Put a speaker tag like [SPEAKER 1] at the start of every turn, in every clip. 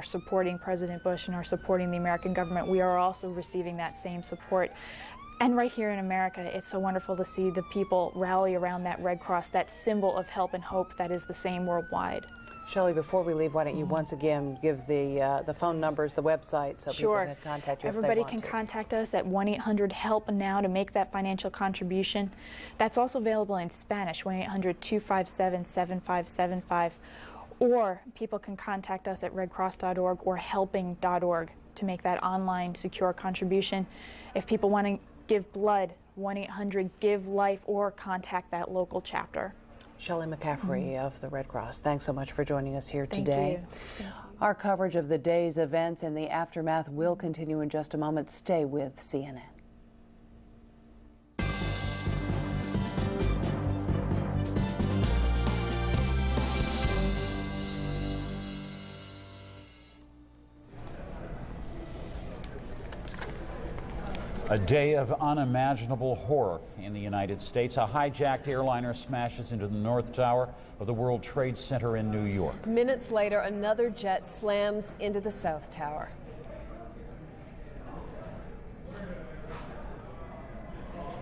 [SPEAKER 1] are supporting President Bush and are supporting the American government, we are also receiving that same support. And right here in America, it's so wonderful to see the people rally around that Red Cross, that symbol of help and hope that is the same worldwide.
[SPEAKER 2] Shelley, before we leave, why don't you once again give the phone numbers, the website, so people can contact you if they want to.
[SPEAKER 1] Everybody can contact us at 1-800-HELP-NOW to make that financial contribution. That's also available in Spanish, 1-800-257-7575. Or people can contact us at redcross.org or helping.org to make that online secure contribution. If people want to give blood, 1-800-GIVE-LIFE or contact that local chapter.
[SPEAKER 2] Shelley McCaffrey of the Red Cross, thanks so much for joining us here today.
[SPEAKER 1] Thank you.
[SPEAKER 2] Our coverage of the day's events and the aftermath will continue in just a moment. Stay with CNN.
[SPEAKER 3] A day of unimaginable horror in the United States. A hijacked airliner smashes into the North Tower of the World Trade Center in New York.
[SPEAKER 4] Minutes later, another jet slams into the South Tower.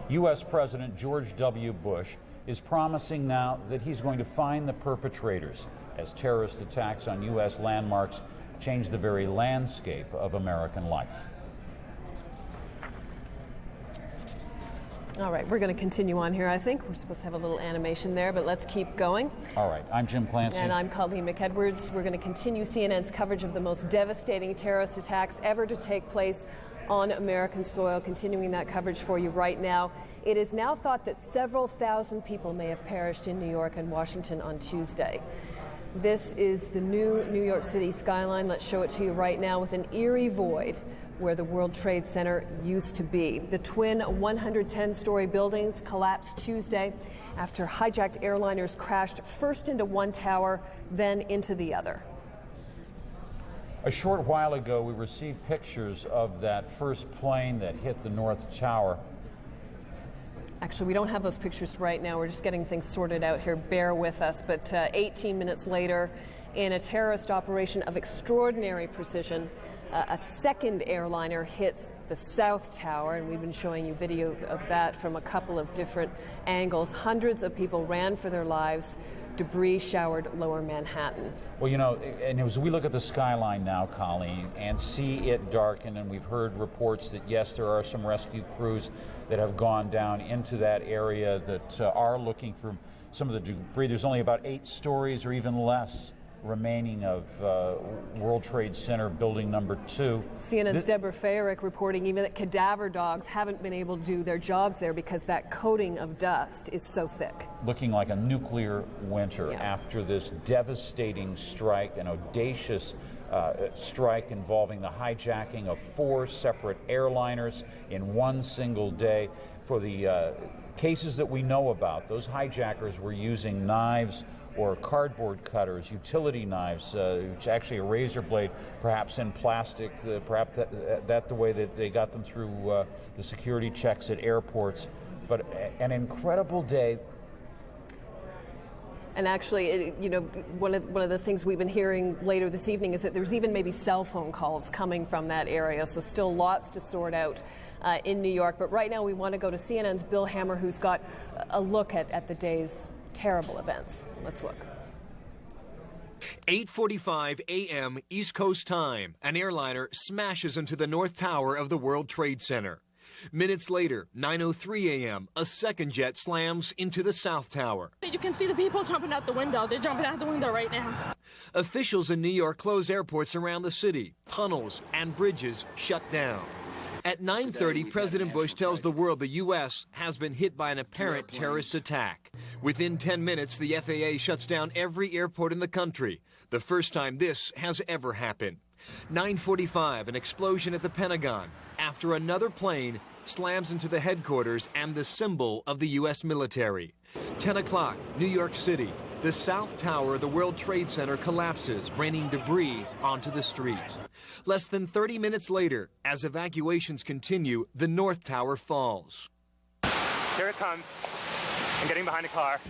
[SPEAKER 3] U.S. President George W. Bush is promising now that he's going to find the perpetrators as terrorist attacks on U.S. landmarks change the very landscape of American life.
[SPEAKER 4] All right, we're going to continue on here, I think. We're supposed to have a little animation there, but let's keep going.
[SPEAKER 3] All right, I'm Jim Clancy.
[SPEAKER 4] And I'm Colleen McEdwards. We're going to continue CNN's coverage of the most devastating terrorist attacks ever to take place on American soil, continuing that coverage for you right now. It is now thought that several thousand people may have perished in New York and Washington on Tuesday. This is the new New York City skyline. Let's show it to you right now with an eerie void where the World Trade Center used to be. The twin 110-story buildings collapsed Tuesday after hijacked airliners crashed first into one tower, then into the other.
[SPEAKER 3] A short while ago, we received pictures of that first plane that hit the North Tower.
[SPEAKER 4] Actually, we don't have those pictures right now. We're just getting things sorted out here. Bear with us. But 18 minutes later, in a terrorist operation of extraordinary precision, a second airliner hits the South Tower, and we've been showing you video of that from a couple of different angles. Hundreds of people ran for their lives. Debris showered lower Manhattan.
[SPEAKER 3] Well, you know, and as we look at the skyline now, Colleen, and see it darken, and we've heard reports that, yes, there are some rescue crews that have gone down into that area that are looking for some of the debris. There's only about 8 stories or even less remaining of World Trade Center building number 2.
[SPEAKER 4] CNN's Deborah Fayerick reporting even that cadaver dogs haven't been able to do their jobs there because that coating of dust is so thick.
[SPEAKER 3] Looking like a nuclear winter after this devastating strike, an audacious strike involving the hijacking of 4 separate airliners in one single day. For the cases that we know about, those hijackers were using knives or cardboard cutters, utility knives, which actually a razor blade, perhaps in plastic, perhaps that the way that they got them through the security checks at airports. But an incredible day.
[SPEAKER 4] And actually, you know, one of the things we've been hearing later this evening is that there's even maybe cell phone calls coming from that area, so still lots to sort out in New York. But right now we want to go to CNN's Bill Hammer, who's got a look at the day's terrible events. Let's look.
[SPEAKER 5] 8:45 a.m. East Coast time. An airliner smashes into the North Tower of the World Trade Center. Minutes later, 9:03 a.m., a second jet slams into the South Tower.
[SPEAKER 6] You can see the people jumping out the window. They're jumping out the window right now.
[SPEAKER 5] Officials in New York close airports around the city. Tunnels and bridges shut down. At 9:30, President Bush tells the world the U.S. has been hit by an apparent terrorist attack. Within 10 minutes, the FAA shuts down every airport in the country, the first time this has ever happened. 9:45, an explosion at the Pentagon after another plane slams into the headquarters and the symbol of the U.S. military. 10 o'clock, New York City. The South Tower of the World Trade Center collapses, raining debris onto the street. Less than 30 minutes later, as evacuations continue, the North Tower falls.
[SPEAKER 7] Here it comes. I'm getting behind a car.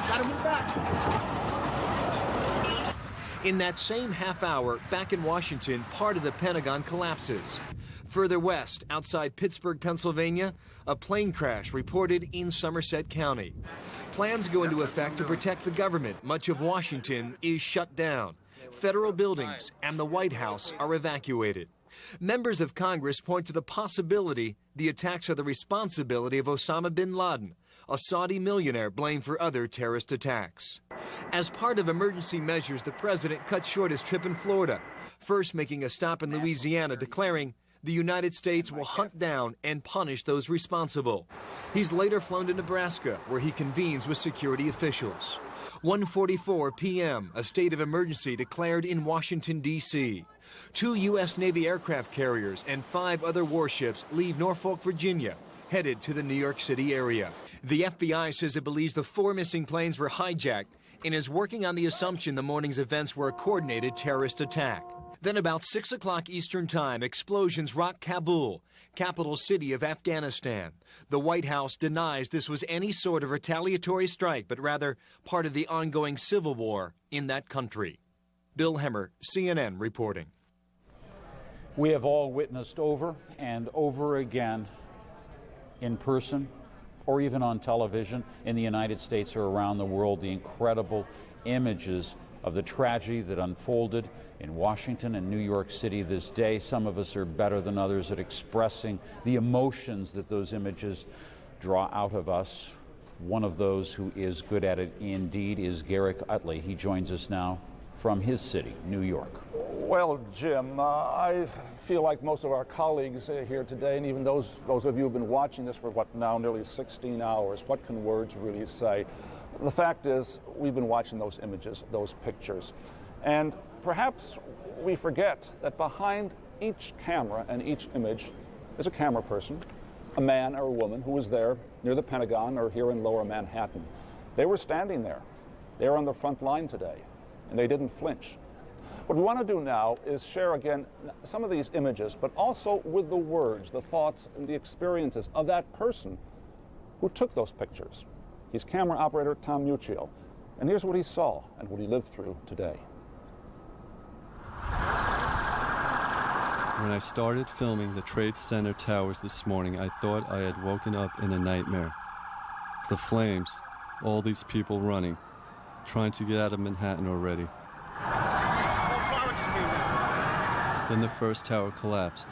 [SPEAKER 6] Gotta move back.
[SPEAKER 5] In that same half hour, back in Washington, part of the Pentagon collapses. Further west, outside Pittsburgh, Pennsylvania, a plane crash reported in Somerset County. Plans go into effect to protect the government. Much of Washington is shut down. Federal buildings and the White House are evacuated. Members of Congress point to the possibility the attacks are the responsibility of Osama bin Laden, a Saudi millionaire blamed for other terrorist attacks. As part of emergency measures, the president cut short his trip in Florida, first making a stop in Louisiana, declaring the United States will hunt down and punish those responsible. He's later flown to Nebraska, where he convenes with security officials. 1:44 p.m., a state of emergency declared in Washington, D.C. 2 U.S. Navy aircraft carriers and 5 other warships leave Norfolk, Virginia, headed to the New York City area. The FBI says it believes the 4 missing planes were hijacked and is working on the assumption the morning's events were a coordinated terrorist attack. Then about 6 o'clock Eastern Time, explosions rock Kabul, capital city of Afghanistan. The White House denies this was any sort of retaliatory strike, but rather part of the ongoing civil war in that country. Bill Hemmer, CNN, reporting.
[SPEAKER 3] We have all witnessed over and over again, in person or even on television in the United States or around the world, the incredible images of the tragedy that unfolded in Washington and New York City this day. Some of us are better than others at expressing the emotions that those images draw out of us. One of those who is good at it indeed is Garrick Utley. He joins us now from his city, New York.
[SPEAKER 8] Well, Jim, I feel like most of our colleagues here today, and even those of you who've been watching this for what now nearly 16 hours, what can words really say? The fact is, we've been watching those images, those pictures, and perhaps we forget that behind each camera and each image is a camera person, a man or a woman who was there near the Pentagon or here in Lower Manhattan. They were standing there. They were on the front line today, and they didn't flinch. What we want to do now is share again some of these images, but also with the words, the thoughts, and the experiences of that person who took those pictures. He's camera operator Tom Muccio, and here's what he saw and what he lived through today.
[SPEAKER 9] When I started filming the Trade Center towers this morning, I thought I had woken up in a nightmare. The flames, all these people running, trying to get out of Manhattan already.
[SPEAKER 10] Tower just came down.
[SPEAKER 9] Then the first tower collapsed.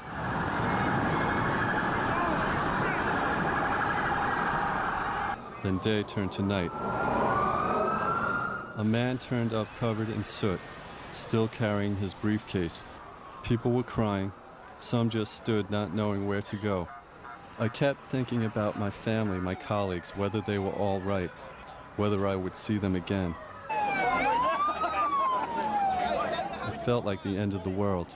[SPEAKER 9] Then day turned to night. A man turned up covered in soot, still carrying his briefcase. People were crying. Some just stood not knowing where to go. I kept thinking about my family, my colleagues, whether they were all right, whether I would see them again. It felt like the end of the world.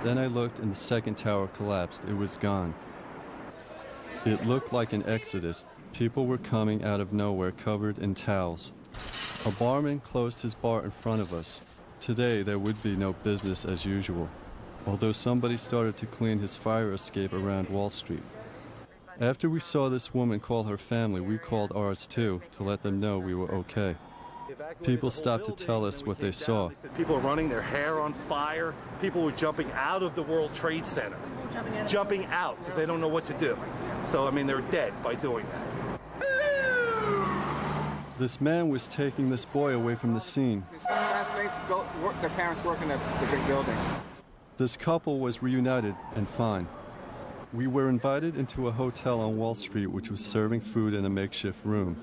[SPEAKER 9] Then I looked and the second tower collapsed. It was gone. It looked like an exodus. People were coming out of nowhere covered in towels. A barman closed his bar in front of us. Today there would be no business as usual, although somebody started to clean his fire escape around Wall Street. After we saw this woman call her family, we called ours too to let them know we were okay. People stopped to tell us what they saw.
[SPEAKER 10] People were running, their hair on fire. People were jumping out of the World Trade Center. Jumping out because they don't know what to do. So, I mean, they're dead by doing that.
[SPEAKER 9] This man was taking this boy away from the scene.
[SPEAKER 11] Their parents work in the big building.
[SPEAKER 9] This couple was reunited and fine. We were invited into a hotel on Wall Street which was serving food in a makeshift room.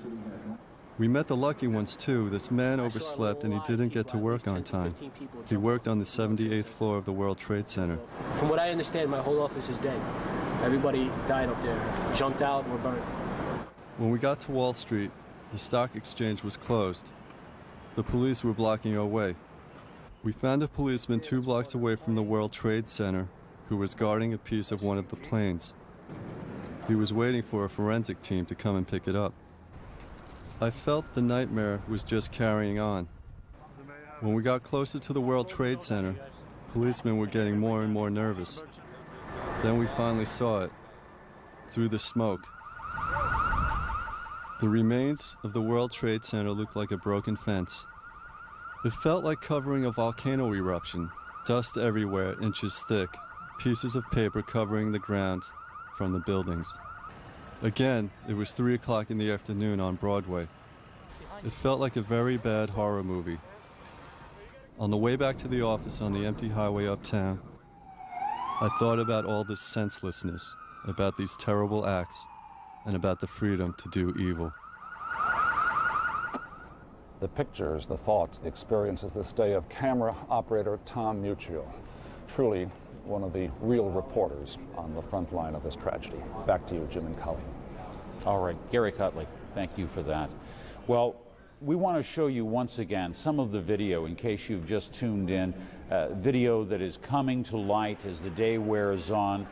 [SPEAKER 9] We met the lucky ones too. This man overslept and he didn't get to work on time. He worked on the 78th floor of the World Trade Center.
[SPEAKER 12] From what I understand, my whole office is dead. Everybody died up there, jumped out or burned.
[SPEAKER 9] When we got to Wall Street, the stock exchange was closed. The police were blocking our way. We found a policeman 2 blocks away from the World Trade Center who was guarding a piece of one of the planes. He was waiting for a forensic team to come and pick it up. I felt the nightmare was just carrying on. When we got closer to the World Trade Center, policemen were getting more and more nervous. Then we finally saw it, through the smoke. The remains of the World Trade Center looked like a broken fence. It felt like covering a volcano eruption, dust everywhere, inches thick, pieces of paper covering the ground from the buildings. Again, it was 3 o'clock in the afternoon on Broadway. It felt like a very bad horror movie. On the way back to the office on the empty highway uptown, I thought about all this senselessness, about these terrible acts, and about the freedom to do evil.
[SPEAKER 8] The pictures, the thoughts, the experiences this day of camera operator Tom Muccio. Truly one of the real reporters on the front line of this tragedy. Back to you, Jim and Colleen.
[SPEAKER 3] All right, Gary Cutley, thank you for that. Well, we want to show you once again some of the video in case you've just tuned in, video that is coming to light as the day wears on.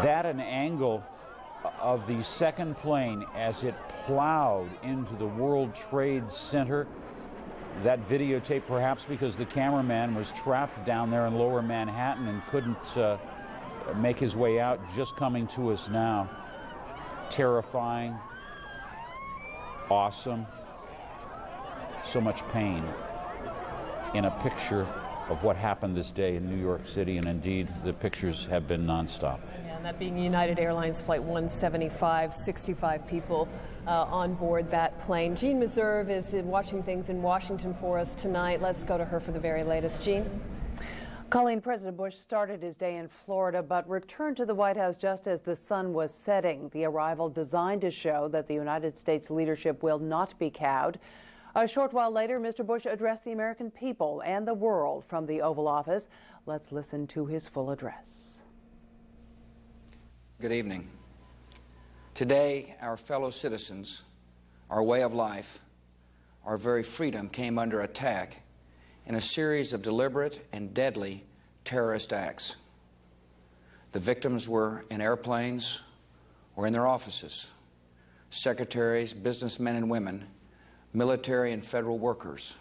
[SPEAKER 3] That an angle of the second plane as it plowed into the World Trade Center. That videotape perhaps because the cameraman was trapped down there in lower Manhattan and couldn't make his way out, just coming to us now. Terrifying, awesome, so much pain in a picture of what happened this day in New York City, and indeed the pictures have been nonstop.
[SPEAKER 4] Yeah, and that being United Airlines Flight 175, 65 people on board that plane. Jean Meserve is watching things in Washington for us tonight. Let's go to her for the very latest. Jean?
[SPEAKER 2] Colleen, President Bush started his day in Florida but returned to the White House just as the sun was setting. The arrival designed to show that the United States leadership will not be cowed. A short while later, Mr. Bush addressed the American people and the world from the Oval Office. Let's listen to his full address.
[SPEAKER 11] Good evening. Today, our fellow citizens, our way of life, our very freedom came under attack in a series of deliberate and deadly terrorist acts. The victims were in airplanes or in their offices, secretaries, businessmen and women, military and federal workers,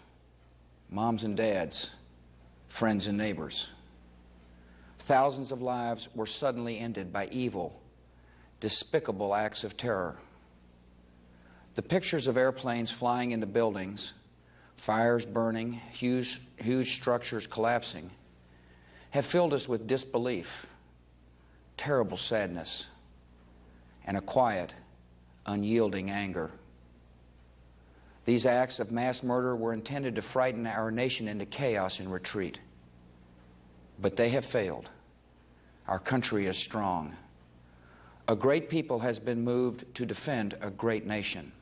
[SPEAKER 11] moms and dads, friends and neighbors. Thousands of lives were suddenly ended by evil, despicable acts of terror. The pictures of airplanes flying into buildings, fires burning, huge structures collapsing, have filled us with disbelief, terrible sadness, and a quiet, unyielding anger. These acts of mass murder were intended to frighten our nation into chaos and retreat. But they have failed. Our country is strong. A great people has been moved to defend a great nation.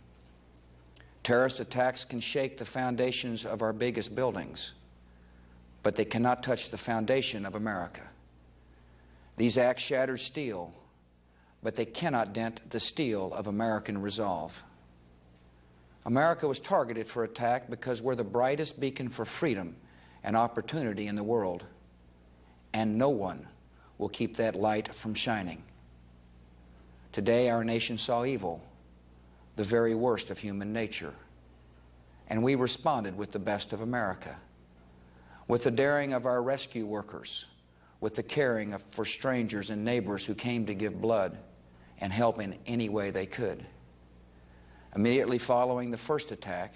[SPEAKER 11] Terrorist attacks can shake the foundations of our biggest buildings, but they cannot touch the foundation of America. These acts shattered steel, but they cannot dent the steel of American resolve. America was targeted for attack because we're the brightest beacon for freedom and opportunity in the world, and no one will keep that light from shining. Today, our nation saw evil, the very worst of human nature, and we responded with the best of America, with the daring of our rescue workers, with the caring for strangers and neighbors who came to give blood and help in any way they could. Immediately following the first attack,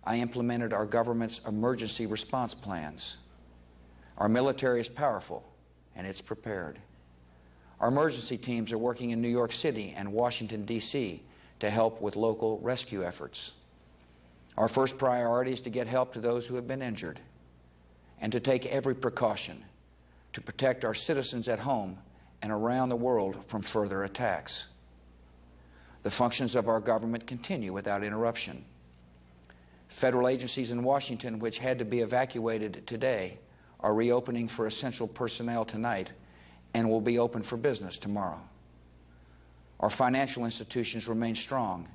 [SPEAKER 11] I implemented our government's emergency response plans. Our military is powerful, and it's prepared. Our emergency teams are working in New York City and Washington, D.C. to help with local rescue efforts. Our first priority is to get help to those who have been injured and to take every precaution to protect our citizens at home and around the world from further attacks. The functions of our government continue without interruption. Federal agencies in Washington, which had to be evacuated today, are reopening for essential personnel tonight and will be open for business tomorrow. Our financial institutions remain strong,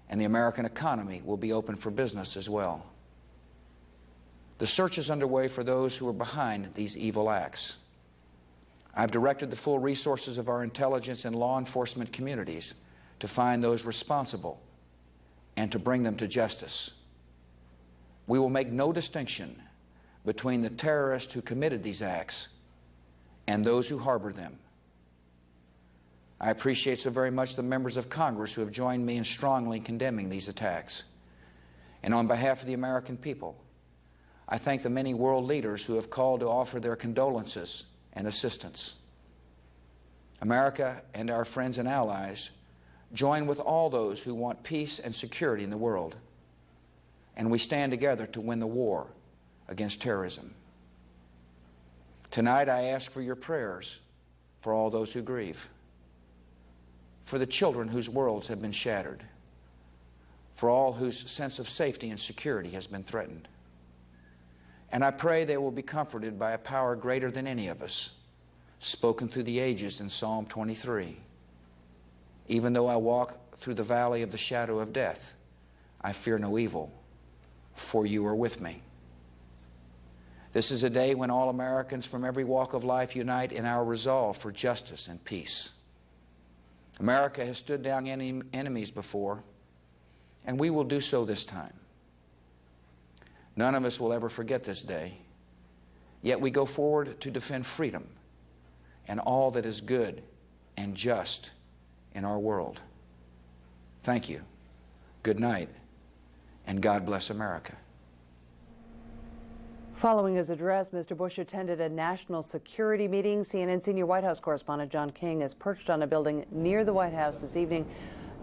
[SPEAKER 11] and the American economy will be open for business as well. The search is underway for those who are behind these evil acts. I've directed the full resources of our intelligence and law enforcement communities to find those responsible and to bring them to justice. We will make no distinction between the terrorists who committed these acts and those who harbored them. I appreciate so very much the members of Congress who have joined me in strongly condemning these attacks. And on behalf of the American people, I thank the many world leaders who have called to offer their condolences and assistance. America and our friends and allies join with all those who want peace and security in the world, and we stand together to win the war against terrorism. Tonight I ask for your prayers for all those who grieve, for the children whose worlds have been shattered, for all whose sense of safety and security has been threatened. And I pray they will be comforted by a power greater than any of us, spoken through the ages in Psalm 23. Even though I walk through the valley of the shadow of death, I fear no evil, for you are with me. This is a day when all Americans from every walk of life unite in our resolve for justice and peace. America has stood down enemies before, and we will do so this time. None of us will ever forget this day, yet we go forward to defend freedom and all that is good and just in our world. Thank you. Good night, and God bless America.
[SPEAKER 2] Following his address, Mr. Bush attended a national security meeting. CNN senior White House correspondent John King is perched on a building near the White House this evening.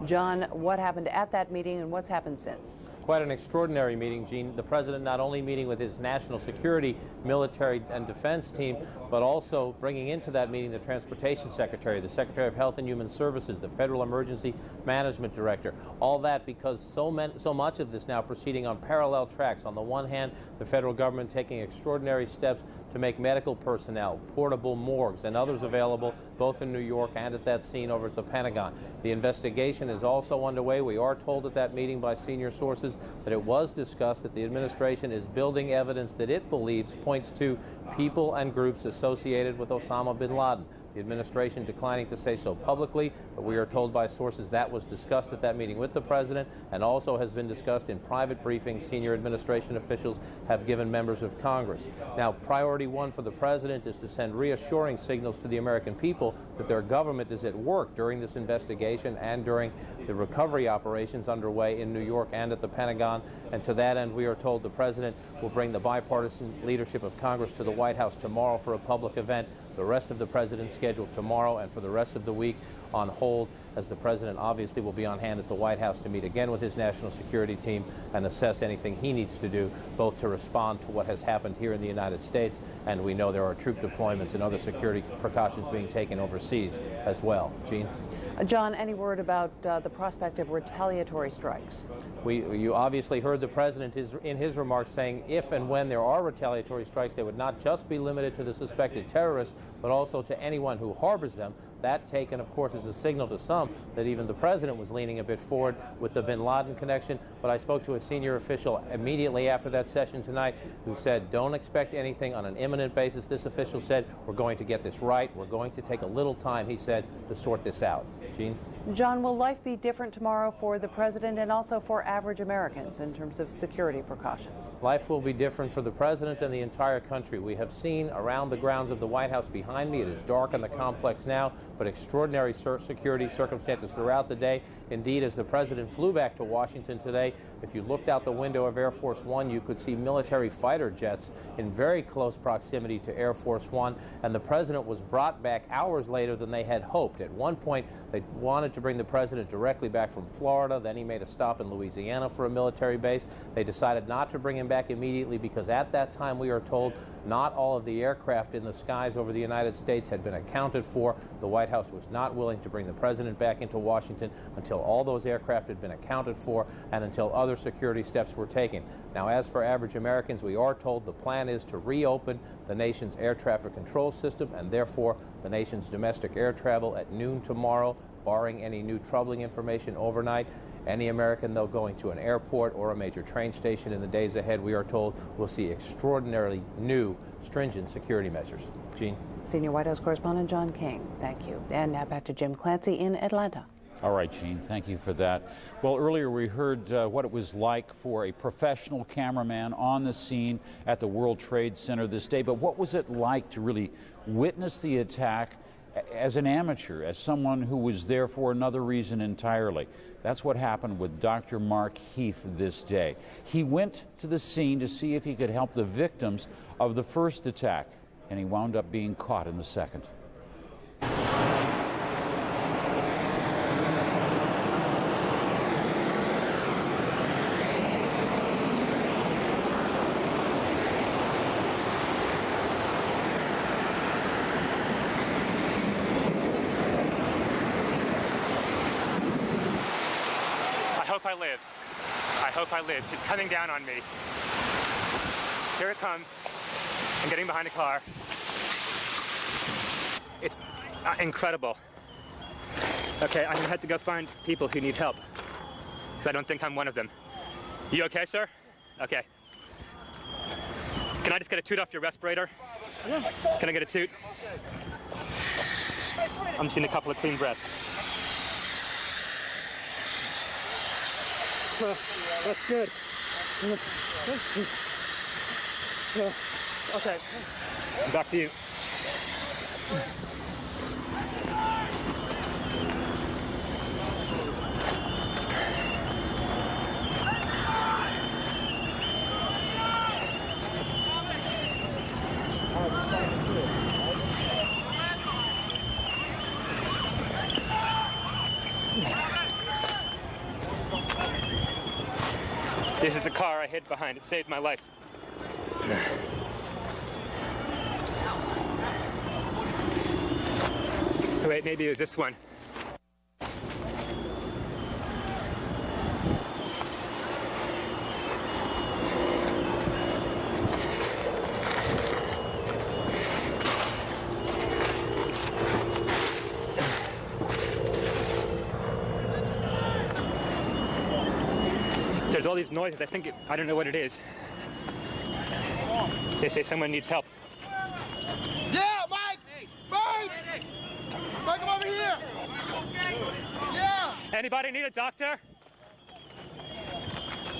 [SPEAKER 2] John, what happened at that meeting and what's happened since?
[SPEAKER 13] Quite an extraordinary meeting, Gene. The president not only meeting with his national security, military, and defense team, but also bringing into that meeting the transportation secretary, the secretary of health and human services, the federal emergency management director. All that because so much of this now proceeding on parallel tracks. On the one hand, the federal government taking extraordinary steps to make medical personnel, portable morgues, and others available both in New York and at that scene over at the Pentagon. The investigation is also underway. We are told at that meeting by senior sources that it was discussed that the administration is building evidence that it believes points to people and groups associated with Osama bin Laden. The administration declining to say so publicly, but we are told by sources that was discussed at that meeting with the president and also has been discussed in private briefings senior administration officials have given members of Congress. Now, priority one for the president is to send reassuring signals to the American people that their government is at work during this investigation and during the recovery operations underway in New York and at the Pentagon. And to that end, we are told the president will bring the bipartisan leadership of Congress to the White House tomorrow for a public event. The rest of the president's scheduled tomorrow and for the rest of the week on hold, as the president obviously will be on hand at the White House to meet again with his national security team and assess anything he needs to do, both to respond to what has happened here in the United States, and we know there are troop deployments and other security precautions being taken overseas as well. Gene?
[SPEAKER 2] John, any word about the prospect of retaliatory strikes?
[SPEAKER 13] You obviously heard the president in his remarks saying if and when there are retaliatory strikes, they would not just be limited to the suspected terrorists, but also to anyone who harbors them. That taken, of course, as a signal to some that even the president was leaning a bit forward with the bin Laden connection. But I spoke to a senior official immediately after that session tonight who said, don't expect anything on an imminent basis. This official said, we're going to get this right. We're going to take a little time, he said, to sort this out. Gene?
[SPEAKER 2] John, will life be different tomorrow for the president and also for average Americans in terms of security precautions?
[SPEAKER 13] Life will be different for the president and the entire country. We have seen around the grounds of the White House behind me, it is dark in the complex now, but extraordinary security circumstances throughout the day. Indeed, as the president flew back to Washington today, if you looked out the window of Air Force One, you could see military fighter jets in very close proximity to Air Force One, and the president was brought back hours later than they had hoped. At one point, they wanted to bring the president directly back from Florida. Then he made a stop in Louisiana for a military base. They decided not to bring him back immediately because at that time, we are told, not all of the aircraft in the skies over the United States had been accounted for. The White House was not willing to bring the president back into Washington until all those aircraft had been accounted for and until other security steps were taken. Now, as for average Americans, we are told the plan is to reopen the nation's air traffic control system and therefore the nation's domestic air travel at noon tomorrow, barring any new troubling information overnight. Any American, though, going to an airport or a major train station in the days ahead, we are told, will see extraordinarily new, stringent security measures. Gene?
[SPEAKER 2] Senior White House correspondent John King, thank you. And now back to Jim Clancy in Atlanta.
[SPEAKER 3] All right, Gene, thank you for that. Well, earlier we heard what it was like for a professional cameraman on the scene at the World Trade Center this day, but what was it like to really witness the attack as an amateur, as someone who was there for another reason entirely? That's what happened with Dr. Mark Heath this day. He went to the scene to see if he could help the victims of the first attack, and he wound up being caught in the second.
[SPEAKER 7] I hope I live. It's coming down on me. Here it comes. I'm getting behind a car. It's incredible. Okay, I'm gonna have to go find people who need help, because I don't think I'm one of them. You okay, sir? Okay. Can I just get a toot off your respirator? Can I get a toot? I'm just getting a couple of clean breaths. That's good. Okay. Back to you. This is the car I hid behind. It saved my life. Oh, wait, maybe it was this one. There's all these noises. I don't know what it is. They say someone needs help.
[SPEAKER 14] Yeah, Mike! Mike! Mike, come over here! Yeah!
[SPEAKER 7] Anybody need a doctor?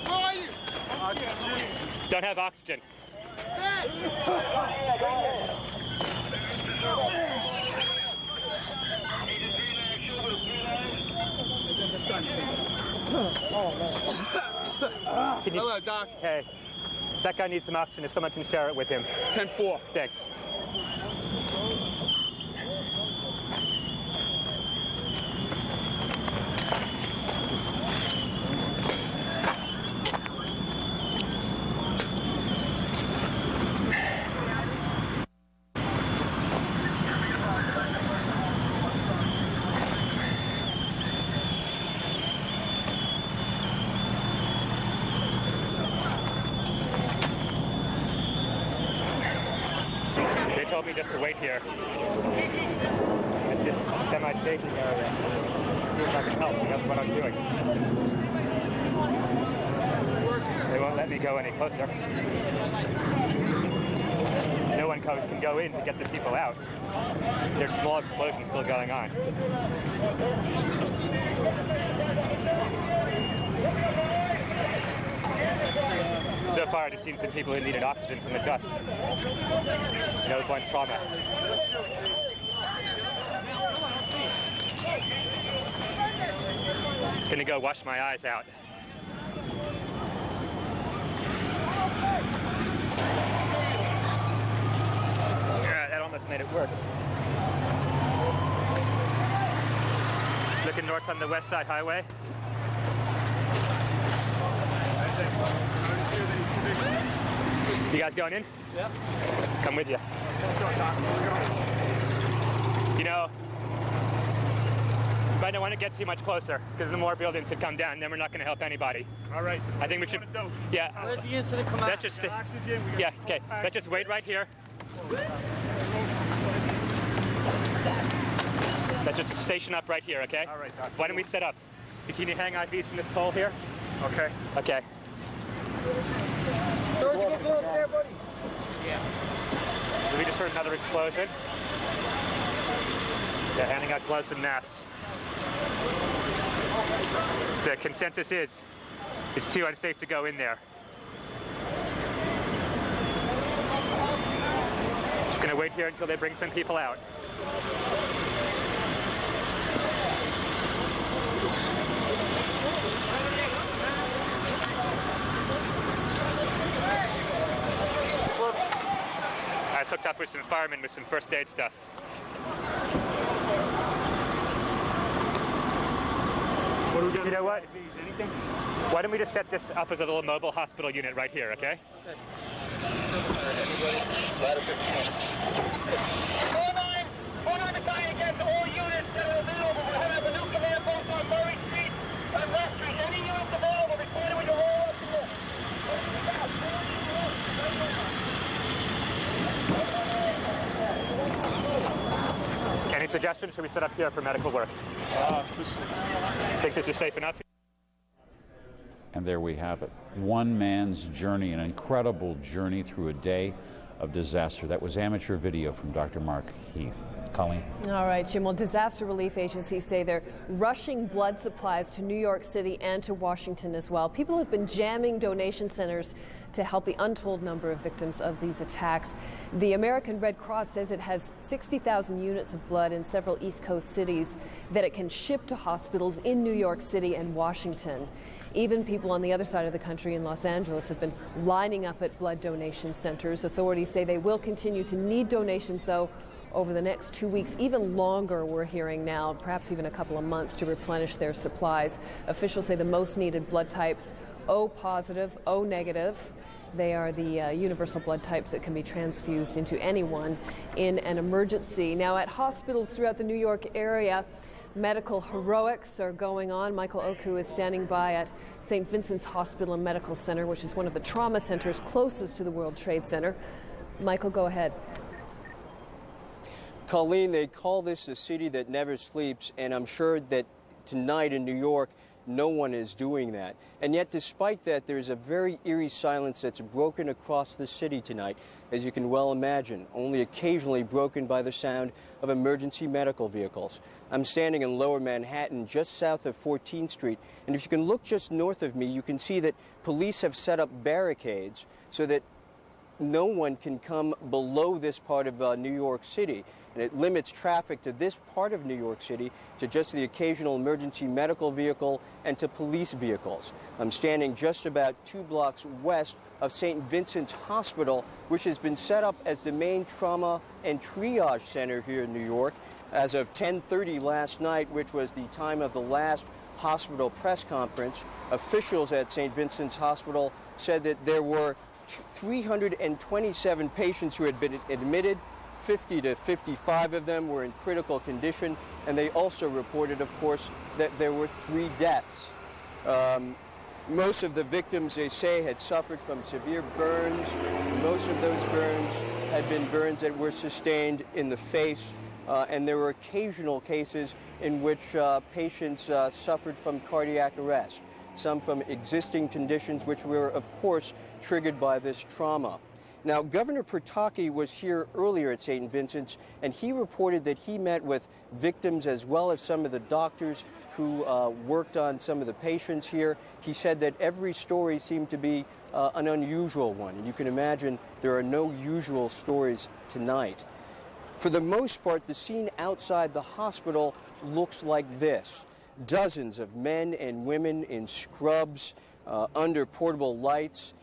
[SPEAKER 14] Where are you?
[SPEAKER 7] Oxygen. Don't have oxygen.
[SPEAKER 14] Hello, Doc.
[SPEAKER 7] Hey, that guy needs some oxygen if someone can share it with him.
[SPEAKER 14] 10-4.
[SPEAKER 7] Thanks. Told me just to wait here at this semi-staging area. See if I can help, so that's what I'm doing. They won't let me go any closer. No one can go in to get the people out. There's small explosions still going on. So far, I've just seen some people who needed oxygen from the dust. No one trauma. Gonna go wash my eyes out. Yeah, that almost made it worse. Looking north on the West Side Highway. You guys going in? Yeah. Come with you. You know, you might not want to get too much closer because the more buildings could come down, then we're not going to help anybody.
[SPEAKER 15] All right.
[SPEAKER 7] I think we should. Yeah.
[SPEAKER 15] Where's the incident come out?
[SPEAKER 7] Let's just. Yeah. Okay. Let's just wait right here. Let's just station up right here. Okay.
[SPEAKER 15] All right, Doc.
[SPEAKER 7] Why don't we set up? Can you hang IVs from this pole here?
[SPEAKER 15] Okay.
[SPEAKER 7] Okay.
[SPEAKER 15] Yeah.
[SPEAKER 7] We just heard another explosion. They're handing out gloves and masks. The consensus is it's too unsafe to go in there. Just going to wait here until they bring some people out. I was hooked up with some firemen with some first aid stuff. You know what? Why don't we just set this up as a little mobile hospital unit right here, okay? Any suggestions? Should we set up here for medical work? Think this is safe enough?
[SPEAKER 3] And there we have it. One man's journey, an incredible journey through a day of disaster. That was amateur video from Dr. Mark Heath. Colleen?
[SPEAKER 4] All right, Jim. Well, disaster relief agencies say they're rushing blood supplies to New York City and to Washington as well. People have been jamming donation centers to help the untold number of victims of these attacks. The American Red Cross says it has 60,000 units of blood in several East Coast cities that it can ship to hospitals in New York City and Washington. Even people on the other side of the country in Los Angeles have been lining up at blood donation centers. Authorities say they will continue to need donations, though, over the next 2 weeks, even longer, we're hearing now, perhaps even a couple of months to replenish their supplies. Officials say the most needed blood types, O positive, O negative. They are the universal blood types that can be transfused into anyone in an emergency. Now, at hospitals throughout the New York area, medical heroics are going on. Michael Oku is standing by at St. Vincent's Hospital and Medical Center, which is one of the trauma centers closest to the World Trade Center. Michael, go ahead.
[SPEAKER 15] Colleen, they call this a city that never sleeps, and I'm sure that tonight in New York, no one is doing that. And yet, despite that, there's a very eerie silence that's broken across the city tonight, as you can well imagine, only occasionally broken by the sound of emergency medical vehicles. I'm standing in Lower Manhattan, just south of 14th Street, and if you can look just north of me, you can see that police have set up barricades so that no one can come below this part of New York City. And it limits traffic to this part of New York City to just the occasional emergency medical vehicle and to police vehicles. I'm standing just about 2 blocks west of St. Vincent's Hospital, which has been set up as the main trauma and triage center here in New York. As of 10:30 last night, which was the time of the last hospital press conference, officials at St. Vincent's Hospital said that there were 327 patients who had been admitted. 50 to 55 of them were in critical condition, and they also reported, of course, that there were 3 deaths. Most of the victims, they say, had suffered from severe burns. Most of those burns had been burns that were sustained in the face, and there were occasional cases in which patients suffered from cardiac arrest, some from existing conditions which were, of course, triggered by this trauma. Now, Governor Pataki was here earlier at St. Vincent's, and he reported that he met with victims as well as some of the doctors who worked on some of the patients here. He said that every story seemed to be an unusual one, and you can imagine there are no usual stories tonight. For the most part, the scene outside the hospital looks like this. Dozens of men and women in scrubs, under portable lights,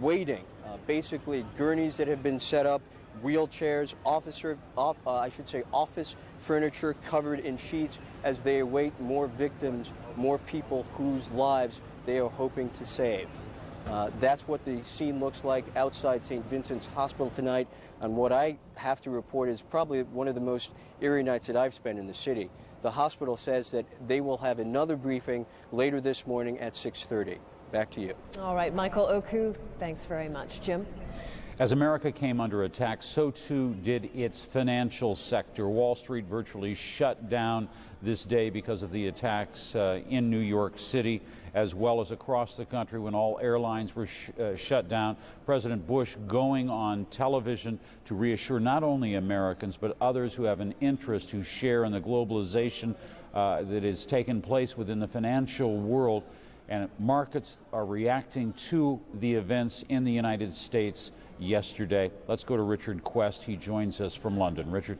[SPEAKER 15] waiting. Basically, gurneys that have been set up, wheelchairs, office furniture covered in sheets as they await more victims, more people whose lives they are hoping to save. That's what the scene looks like outside St. Vincent's Hospital tonight, and what I have to report is probably one of the most eerie nights that I've spent in the city. The hospital says that they will have another briefing later this morning at 6:30. Back to you.
[SPEAKER 4] All right, Michael Oku, thanks very much. Jim?
[SPEAKER 3] As America came under attack, so too did its financial sector. Wall Street virtually shut down this day because of the attacks in New York City, as well as across the country when all airlines were shut down. President Bush going on television to reassure not only Americans, but others who have an interest, who share in the globalization that has taken place within the financial world. And markets are reacting to the events in the United States yesterday. Let's go to Richard Quest. He joins us from London. Richard.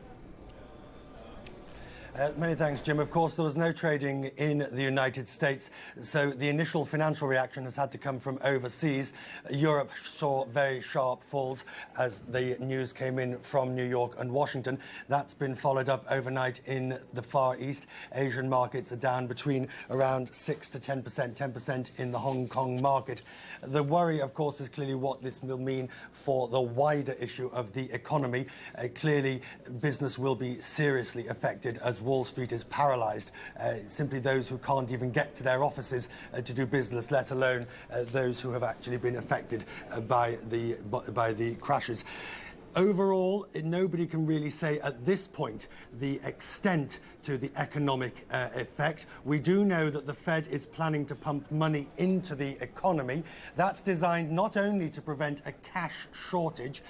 [SPEAKER 16] Many thanks, Jim. Of course, there was no trading in the United States, so the initial financial reaction has had to come from overseas. Europe saw very sharp falls as the news came in from New York and Washington. That's been followed up overnight in the Far East. Asian markets are down between around 6 to 10%, 10% in the Hong Kong market. The worry, of course, is clearly what this will mean for the wider issue of the economy. Clearly, business will be seriously affected as Wall Street is paralysed. Simply those who can't even get to their offices to do business, let alone those who have actually been affected by the crashes. Overall, nobody can really say at this point the extent to the economic effect. We do know that the Fed is planning to pump money into the economy. That's designed not only to prevent a cash shortage,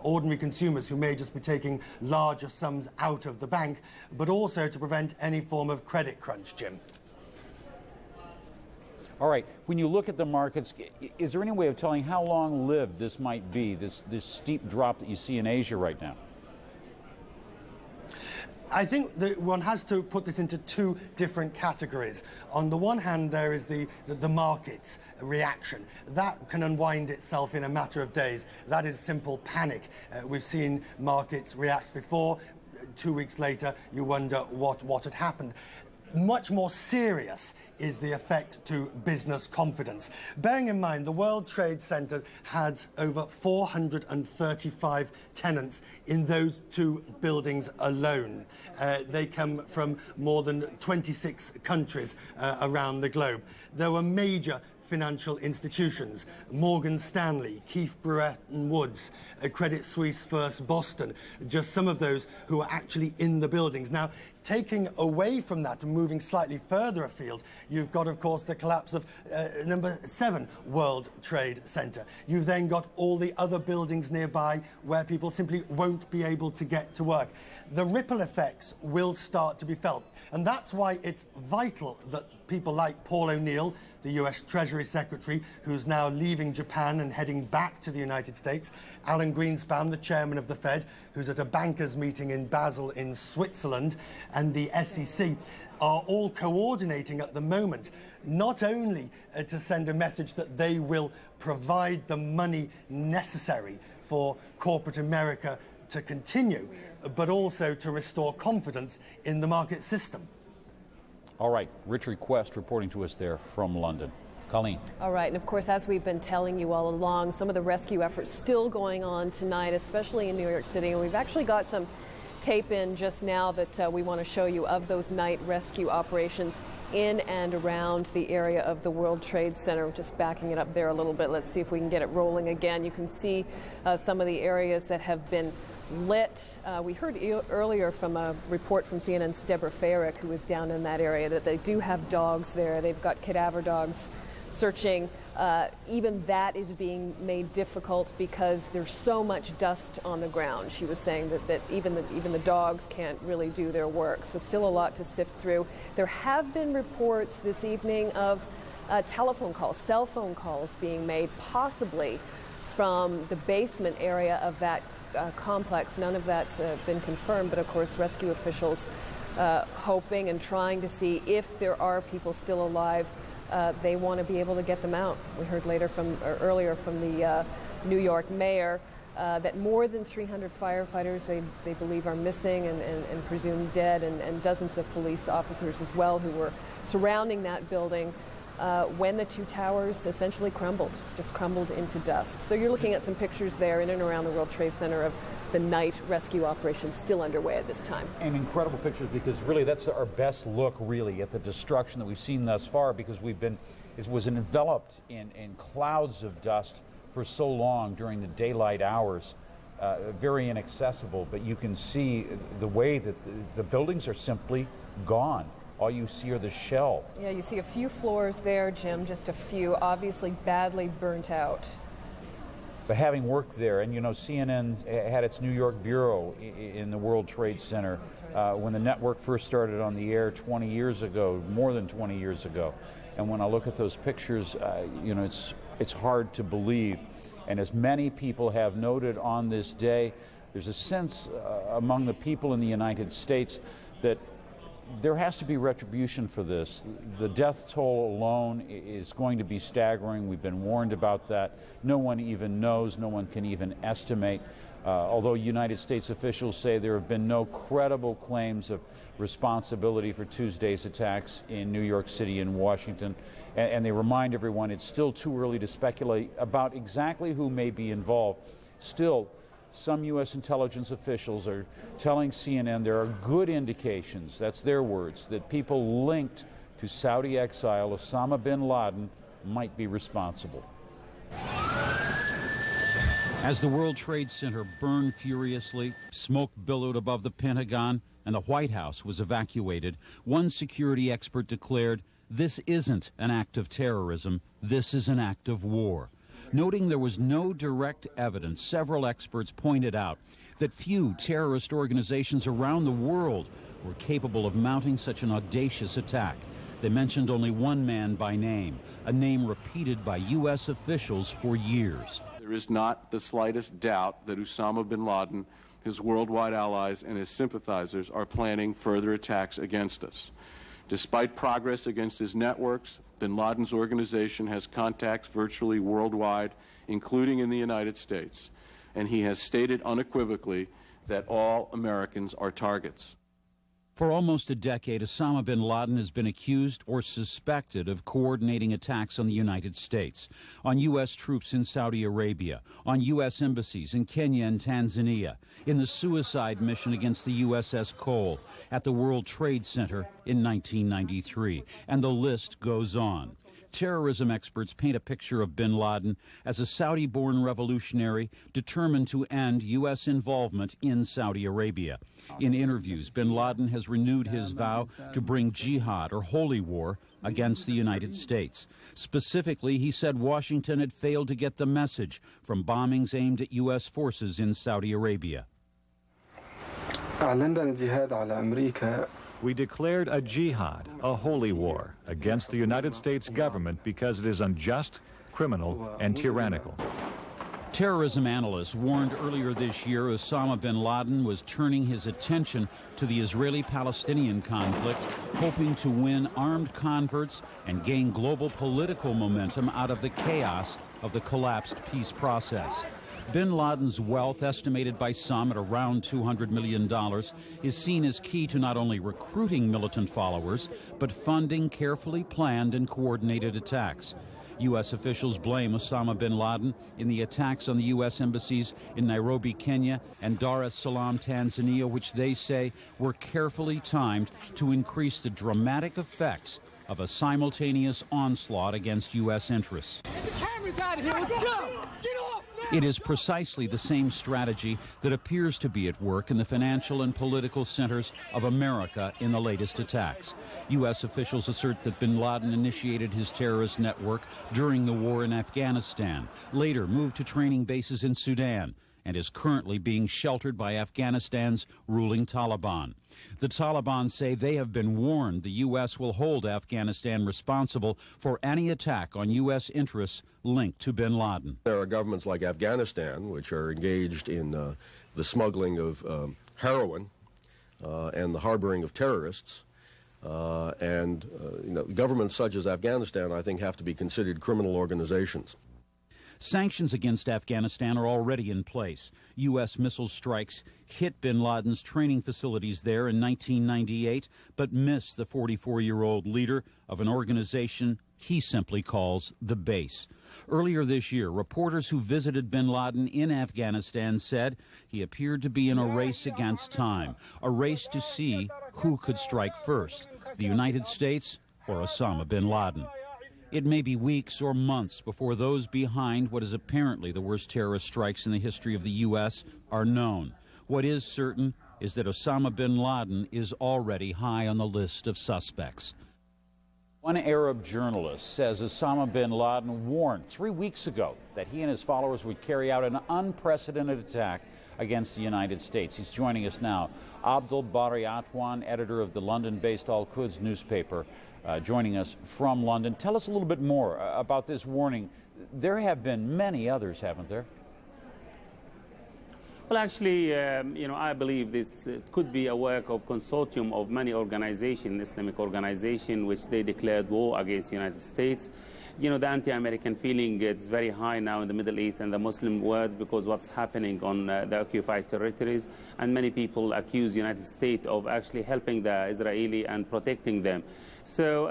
[SPEAKER 16] ordinary consumers who may just be taking larger sums out of the bank, but also to prevent any form of credit crunch, Jim.
[SPEAKER 3] All right, when you look at the markets, is there any way of telling how long-lived this might be, this steep drop that you see in Asia right now?
[SPEAKER 16] I think that one has to put this into two different categories. On the one hand, there is the market's reaction. That can unwind itself in a matter of days. That is simple panic. We've seen markets react before. 2 weeks later, you wonder what had happened. Much more serious is the effect to business confidence. Bearing in mind, the World Trade Center had over 435 tenants in those two buildings alone. They come from more than 26 countries around the globe. There were major financial institutions, Morgan Stanley, Keefe, Bruyette & Woods, Credit Suisse, First Boston, just some of those who are actually in the buildings. Now, taking away from that and moving slightly further afield, you've got, of course, the collapse of number 7 World Trade Center. You've then got all the other buildings nearby where people simply won't be able to get to work. The ripple effects will start to be felt. And that's why it's vital that people like Paul O'Neill, the US Treasury Secretary, who's now leaving Japan and heading back to the United States, Alan Greenspan, the chairman of the Fed, who's at a bankers' meeting in Basel in Switzerland, and the SEC, are all coordinating at the moment, not only to send a message that they will provide the money necessary for corporate America to continue, but also to restore confidence in the market system.
[SPEAKER 3] All right, Richard Quest reporting to us there from London. Colleen.
[SPEAKER 4] All right, and of course, as we've been telling you all along, some of the rescue efforts still going on tonight, especially in New York City, and we've actually got some tape in just now that we want to show you of those night rescue operations in and around the area of the World Trade Center. Just backing it up there a little bit. Let's see if we can get it rolling again. You can see some of the areas that have been lit. We heard earlier from a report from CNN's Deborah Farrick, who was down in that area, that they do have dogs there. They've got cadaver dogs searching. Even that is being made difficult because there's so much dust on the ground. She was saying that even the dogs can't really do their work. So still a lot to sift through. There have been reports this evening of telephone calls, cell phone calls being made, possibly from the basement area of that complex. None of that's been confirmed, but of course rescue officials hoping and trying to see if there are people still alive. They want to be able to get them out. We heard earlier from the New York mayor that more than 300 firefighters they believe are missing and presumed dead, and dozens of police officers as well who were surrounding that building when the two towers essentially just crumbled into dust. So you're looking at some pictures there in and around the World Trade Center of the night rescue operation still underway at this time.
[SPEAKER 3] And incredible pictures, because really that's our best look really at the destruction that we've seen thus far, because it was enveloped in clouds of dust for so long during the daylight hours, very inaccessible, but you can see the way that the buildings are simply gone. All you see are the shell.
[SPEAKER 4] Yeah, you see a few floors there, Jim, just a few, obviously badly burnt out.
[SPEAKER 3] But having worked there, and you know, CNN had its New York bureau in the World Trade Center when the network first started on the air 20 years ago, more than 20 years ago. And when I look at those pictures, you know, it's hard to believe. And as many people have noted on this day, there's a sense among the people in the United States that there has to be retribution for this. The death toll alone is going to be staggering. We've been warned about that. No one even knows, no one can even estimate. Although United States officials say there have been no credible claims of responsibility for Tuesday's attacks in New York City and Washington. And they remind everyone it's still too early to speculate about exactly who may be involved. Still, some U.S. intelligence officials are telling CNN there are good indications, that's their words, that people linked to Saudi exile Osama bin Laden might be responsible.
[SPEAKER 17] As the World Trade Center burned furiously, smoke billowed above the Pentagon, and the White House was evacuated, one security expert declared, "This isn't an act of terrorism, this is an act of war." Noting there was no direct evidence, several experts pointed out that few terrorist organizations around the world were capable of mounting such an audacious attack. They mentioned only one man by name, a name repeated by U.S. officials for years.
[SPEAKER 18] There is not the slightest doubt that Osama bin Laden, his worldwide allies, and his sympathizers are planning further attacks against us. Despite progress against his networks, bin Laden's organization has contacts virtually worldwide, including in the United States, and he has stated unequivocally that all Americans are targets.
[SPEAKER 17] For almost a decade, Osama bin Laden has been accused or suspected of coordinating attacks on the United States, on U.S. troops in Saudi Arabia, on U.S. embassies in Kenya and Tanzania, in the suicide mission against the USS Cole, at the World Trade Center in 1993, and the list goes on. Terrorism experts paint a picture of bin Laden as a Saudi-born revolutionary determined to end U.S. involvement in Saudi Arabia. In interviews, bin Laden has renewed his vow to bring jihad or holy war against the United States. Specifically, he said Washington had failed to get the message from bombings aimed at U.S. forces in Saudi Arabia.
[SPEAKER 19] We declared a jihad, a holy war, against the United States government because it is unjust, criminal, and tyrannical.
[SPEAKER 17] Terrorism analysts warned earlier this year Osama bin Laden was turning his attention to the Israeli-Palestinian conflict, hoping to win armed converts and gain global political momentum out of the chaos of the collapsed peace process. Bin Laden's wealth, estimated by some at around $200 million, is seen as key to not only recruiting militant followers, but funding carefully planned and coordinated attacks. U.S. officials blame Osama bin Laden in the attacks on the U.S. embassies in Nairobi, Kenya, and Dar es Salaam, Tanzania, which they say were carefully timed to increase the dramatic effects of a simultaneous onslaught against U.S. interests.
[SPEAKER 14] Get the cameras out of here, let's go! Get off!
[SPEAKER 17] It is precisely the same strategy that appears to be at work in the financial and political centers of America in the latest attacks. U.S. officials assert that bin Laden initiated his terrorist network during the war in Afghanistan, later moved to training bases in Sudan, and is currently being sheltered by Afghanistan's ruling Taliban. The Taliban say they have been warned the U.S. will hold Afghanistan responsible for any attack on U.S. interests linked to bin Laden.
[SPEAKER 20] There are governments like Afghanistan which are engaged in the smuggling of heroin and the harboring of terrorists. Governments such as Afghanistan, I think, have to be considered criminal organizations.
[SPEAKER 17] Sanctions against Afghanistan are already in place. U.S. missile strikes hit bin Laden's training facilities there in 1998, but missed the 44-year-old leader of an organization he simply calls the base. Earlier this year, reporters who visited bin Laden in Afghanistan said he appeared to be in a race against time, a race to see who could strike first, the United States or Osama bin Laden. It may be weeks or months before those behind what is apparently the worst terrorist strikes in the history of the U.S. are known. What is certain is that Osama bin Laden is already high on the list of suspects.
[SPEAKER 3] One Arab journalist says Osama bin Laden warned 3 weeks ago that he and his followers would carry out an unprecedented attack against the United States. He's joining us now. Abdul Bari Atwan, editor of the London-based Al-Quds newspaper, joining us from London. Tell us a little bit more about this warning. There have been many others, haven't there?
[SPEAKER 21] Well, actually, I believe this could be a work of consortium of many organizations, Islamic organizations, which they declared war against the United States. You know, the anti-American feeling is very high now in the Middle East and the Muslim world because what's happening on the occupied territories, and many people accuse the United States of actually helping the Israeli and protecting them. So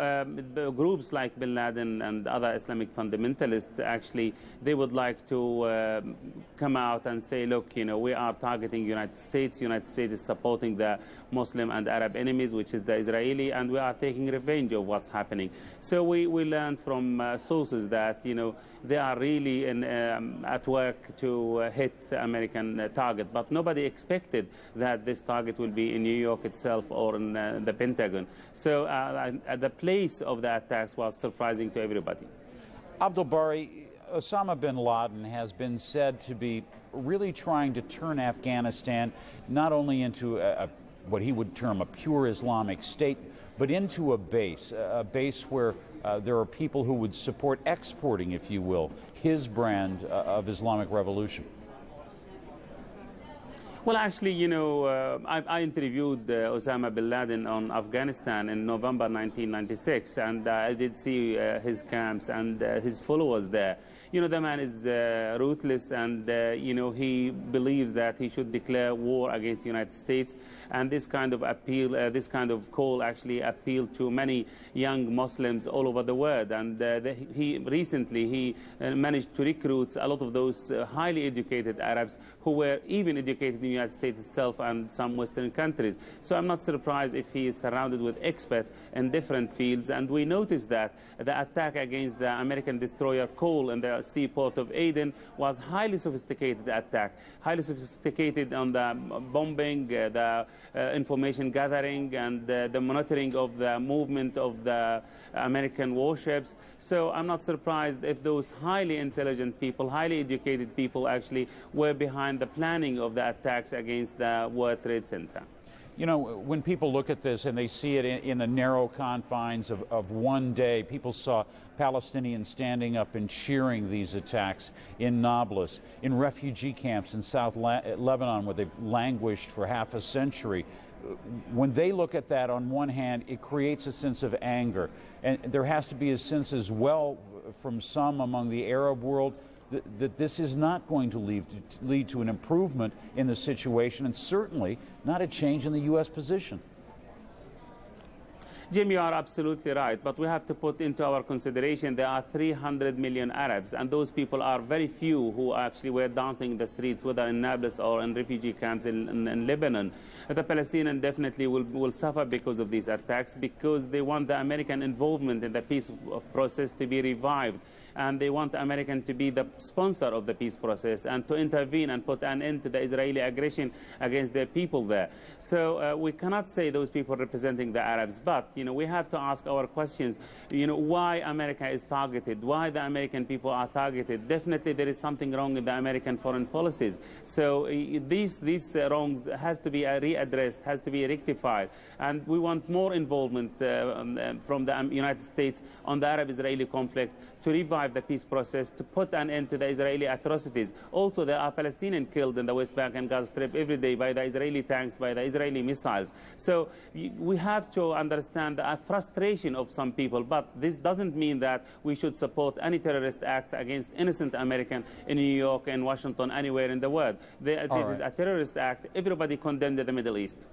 [SPEAKER 21] the groups like bin Laden and other Islamic fundamentalists, actually, they would like to come out and say, look, you know, we are targeting the United States. The United States is supporting the Muslim and Arab enemies, which is the Israeli, and we are taking revenge of what's happening. So we learned from sources that, you know, they are really at work to hit American target. But nobody expected that this target will be in New York itself or in the Pentagon. So the place of the attacks was surprising to everybody.
[SPEAKER 3] Abdul Bari, Osama bin Laden has been said to be really trying to turn Afghanistan not only into what he would term a pure Islamic state, but into a base where there are people who would support exporting, if you will, his brand of Islamic revolution.
[SPEAKER 21] Well, actually, you know, I interviewed Osama bin Laden on Afghanistan in November 1996, and I did see his camps and his followers there. You know, the man is ruthless, and, you know, he believes that he should declare war against the United States. And this kind of appeal, this kind of call actually appealed to many young Muslims all over the world. And he recently managed to recruit a lot of those highly educated Arabs who were even educated in the United States itself and some Western countries. So I'm not surprised if he is surrounded with experts in different fields. And we noticed that the attack against the American destroyer Cole in the seaport of Aden was highly sophisticated attack, highly sophisticated on the bombing, the information gathering, and the monitoring of the movement of the American warships. So I'm not surprised if those highly intelligent people, highly educated people actually were behind the planning of the attacks against the World Trade Center.
[SPEAKER 3] You know, when people look at this and they see it in the narrow confines of one day, people saw Palestinians standing up and cheering these attacks in Nablus, in refugee camps in South Lebanon where they've languished for half a century. When they look at that, on one hand, it creates a sense of anger. And there has to be a sense as well from some among the Arab world that this is not going to lead to an improvement in the situation, and certainly not a change in the U.S. position.
[SPEAKER 21] Jim, you are absolutely right, but we have to put into our consideration there are 300 million Arabs, and those people are very few who actually were dancing in the streets, whether in Nablus or in refugee camps in Lebanon. The Palestinians definitely will suffer because of these attacks, because they want the American involvement in the peace process to be revived. And they want America to be the sponsor of the peace process and to intervene and put an end to the Israeli aggression against their people there. So we cannot say those people representing the Arabs, but, you know, we have to ask our questions, you know, why America is targeted, why the American people are targeted. Definitely there is something wrong with the American foreign policies. So these wrongs has to be readdressed, has to be rectified. And we want more involvement from the United States on the Arab-Israeli conflict to revive the peace process, to put an end to the Israeli atrocities. Also, there are Palestinians killed in the West Bank and Gaza Strip every day by the Israeli tanks, by the Israeli missiles. So we have to understand the frustration of some people, but this doesn't mean that we should support any terrorist acts against innocent Americans in New York and Washington, anywhere in the world. It is a terrorist act. Everybody condemned in the Middle East.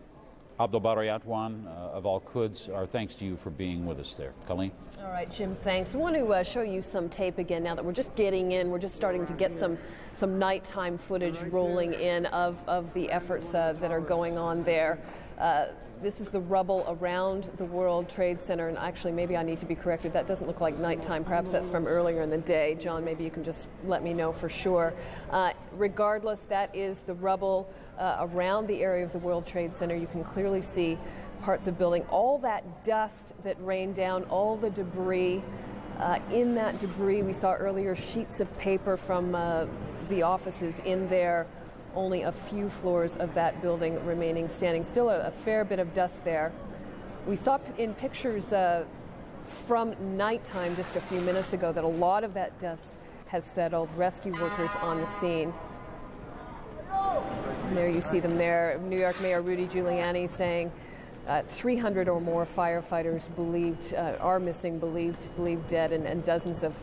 [SPEAKER 3] Abdul Bari Atwan of Al-Quds, our thanks to you for being with us there. Colleen?
[SPEAKER 4] All right, Jim, thanks. I want to show you some tape again now that we're just getting in. We're just starting to get some nighttime footage rolling in of the efforts that are going on there. This is the rubble around the World Trade Center, and actually maybe I need to be corrected. That doesn't look like nighttime. Perhaps that's from earlier in the day. John, maybe you can just let me know for sure. Regardless, that is the rubble around the area of the World Trade Center. You can clearly see parts of building, all that dust that rained down, all the debris. In that debris, we saw earlier sheets of paper from the offices in there. Only a few floors of that building remaining standing. Still a fair bit of dust there. We saw in pictures from nighttime just a few minutes ago that a lot of that dust has settled. Rescue workers on the scene. And there you see them there. New York Mayor Rudy Giuliani saying 300 or more firefighters are missing, believed dead, and dozens of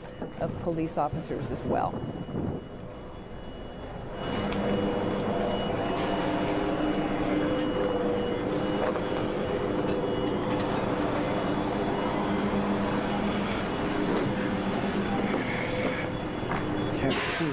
[SPEAKER 4] police officers as well.
[SPEAKER 1] Can't see.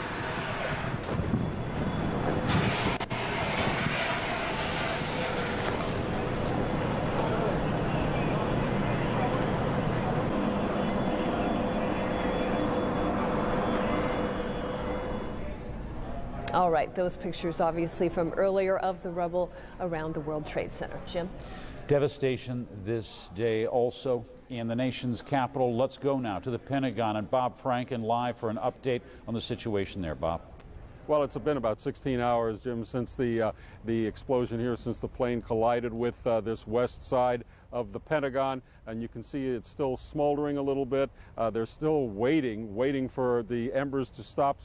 [SPEAKER 4] All right, those pictures obviously from earlier of the rubble around the World Trade Center. Jim?
[SPEAKER 3] Devastation this day also in the nation's capital. Let's go now to the Pentagon and Bob Franken live for an update on the situation there. Bob.
[SPEAKER 8] Well, it's been about 16 hours, Jim, since the explosion here, since the plane collided with this west side of the Pentagon, and you can see it's still smoldering a little bit. They're still waiting for the embers to stop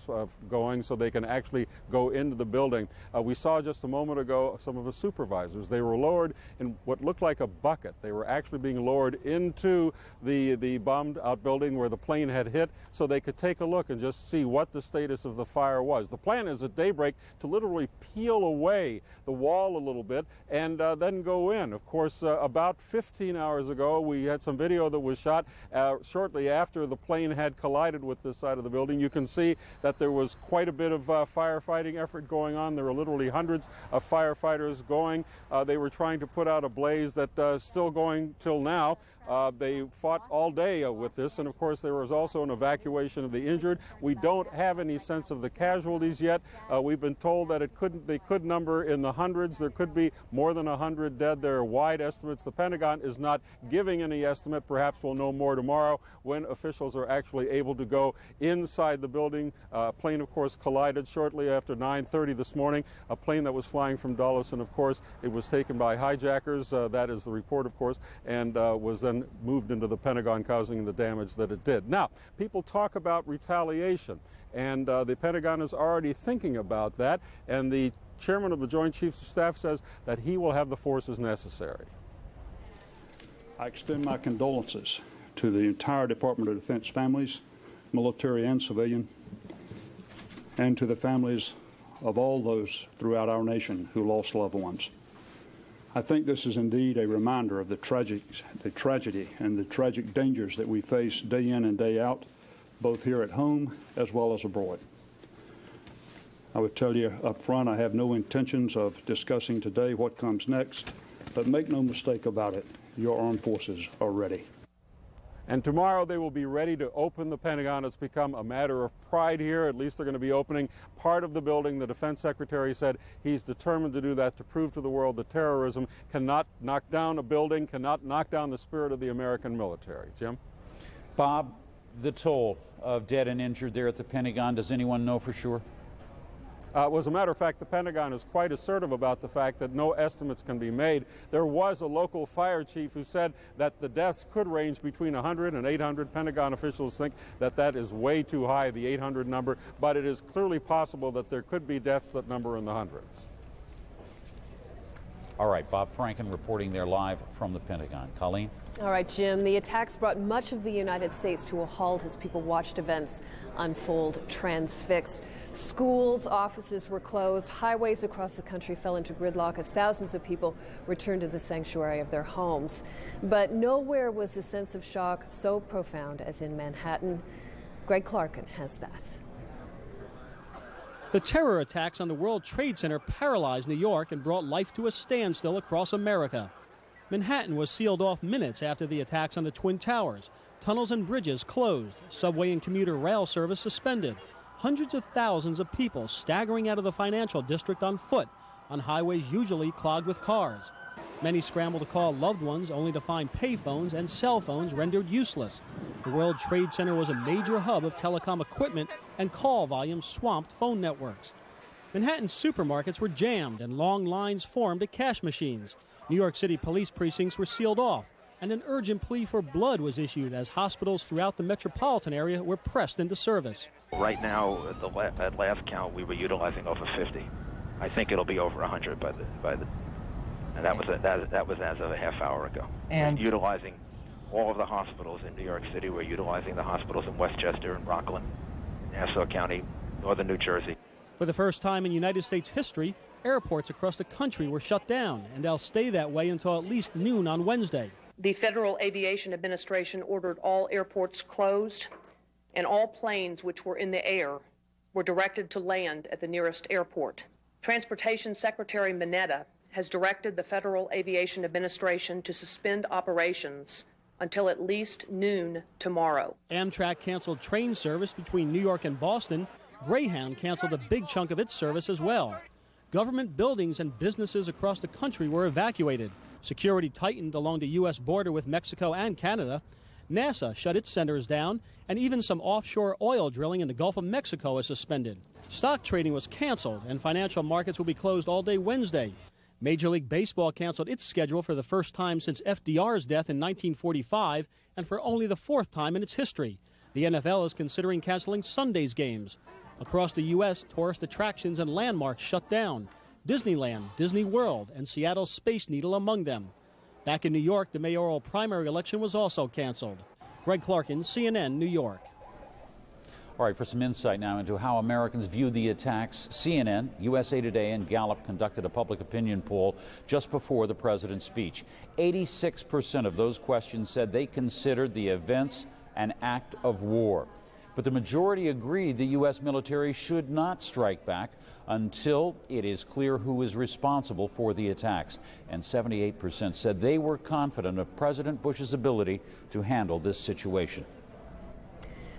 [SPEAKER 8] going so they can actually go into the building. We saw just a moment ago some of the supervisors. They were lowered in what looked like a bucket. They were actually being lowered into the bombed out building where the plane had hit so they could take a look and just see what the status of the fire was. The plan is at daybreak to literally peel away the wall a little bit and then go in. Of course, about 15 hours ago, we had some video that was shot shortly after the plane had collided with this side of the building. You can see that there was quite a bit of firefighting effort going on. There were literally hundreds of firefighters going. They were trying to put out a blaze that's still going till now. They fought all day with this, and of course there was also an evacuation of the injured. We don't have any sense of the casualties yet. We've been told that they could number in the hundreds. There could be more than 100 dead. There are wide estimates. The Pentagon is not giving any estimate. Perhaps we'll know more tomorrow when officials are actually able to go inside the building. A plane, of course, collided shortly after 9:30 this morning. A plane that was flying from Dulles, and of course it was taken by hijackers. That is the report, of course, and was then moved into the Pentagon, causing the damage that it did. Now, people talk about retaliation, and the Pentagon is already thinking about that, and the chairman of the Joint Chiefs of Staff says that he will have the forces necessary.
[SPEAKER 22] I extend my condolences to the entire Department of Defense families, military and civilian, and to the families of all those throughout our nation who lost loved ones. I think this is indeed a reminder of the tragedy and the tragic dangers that we face day in and day out, both here at home as well as abroad. I would tell you up front, I have no intentions of discussing today what comes next, but make no mistake about it, your armed forces are ready.
[SPEAKER 8] And tomorrow they will be ready to open the Pentagon. It's become a matter of pride here. At least they're going to be opening part of the building. The Defense Secretary said he's determined to do that to prove to the world that terrorism cannot knock down a building, cannot knock down the spirit of the American military. Jim?
[SPEAKER 3] Bob, the toll of dead and injured there at the Pentagon, does anyone know for sure?
[SPEAKER 8] As a matter of fact, the Pentagon is quite assertive about the fact that no estimates can be made. There was a local fire chief who said that the deaths could range between 100 and 800. Pentagon officials think that that is way too high, the 800 number, but it is clearly possible that there could be deaths that number in the hundreds.
[SPEAKER 3] All right, Bob Franken reporting there live from the Pentagon. Colleen?
[SPEAKER 4] All right, Jim, the attacks brought much of the United States to a halt as people watched events unfold transfixed. Schools, offices were closed. Highways across the country fell into gridlock as thousands of people returned to the sanctuary of their homes. But nowhere was the sense of shock so profound as in Manhattan. Greg Clarkin has that.
[SPEAKER 5] The terror attacks on the World Trade Center paralyzed New York and brought life to a standstill across America. Manhattan was sealed off minutes after the attacks on the Twin Towers. Tunnels and bridges closed, subway and commuter rail service suspended. Hundreds of thousands of people staggering out of the financial district on foot, on highways usually clogged with cars. Many scrambled to call loved ones only to find payphones and cell phones rendered useless. The World Trade Center was a major hub of telecom equipment, and call volumes swamped phone networks. Manhattan supermarkets were jammed and long lines formed at cash machines. New York City police precincts were sealed off, and an urgent plea for blood was issued as hospitals throughout the metropolitan area were pressed into service.
[SPEAKER 6] Right now, at last count, we were utilizing over 50. I think it'll be over 100 and that was as of a half hour ago. And we're utilizing all of the hospitals in New York City. We're utilizing the hospitals in Westchester and Rockland, Nassau County, northern New Jersey.
[SPEAKER 5] For the first time in United States history, airports across the country were shut down, and they'll stay that way until at least noon on Wednesday.
[SPEAKER 23] The Federal Aviation Administration ordered all airports closed, and all planes which were in the air were directed to land at the nearest airport. Transportation Secretary Mineta has directed the Federal Aviation Administration to suspend operations until at least noon tomorrow.
[SPEAKER 5] Amtrak canceled train service between New York and Boston. Greyhound canceled a big chunk of its service as well. Government buildings and businesses across the country were evacuated. Security tightened along the U.S. border with Mexico and Canada. NASA shut its centers down, and even some offshore oil drilling in the Gulf of Mexico is suspended. Stock trading was canceled, and financial markets will be closed all day Wednesday. Major League Baseball canceled its schedule for the first time since FDR's death in 1945, and for only the fourth time in its history. The NFL is considering canceling Sunday's games. Across the U.S., tourist attractions and landmarks shut down. Disneyland, Disney World, and Seattle's Space Needle among them. Back in New York, the mayoral primary election was also canceled. Greg Clarkin, CNN, New York.
[SPEAKER 3] All right, for some insight now into how Americans view the attacks, CNN, USA Today, and Gallup conducted a public opinion poll just before the president's speech. 86% of those questions said they considered the events an act of war. But the majority agreed the U.S. military should not strike back until it is clear who is responsible for the attacks. And 78% said they were confident of President Bush's ability to handle this situation.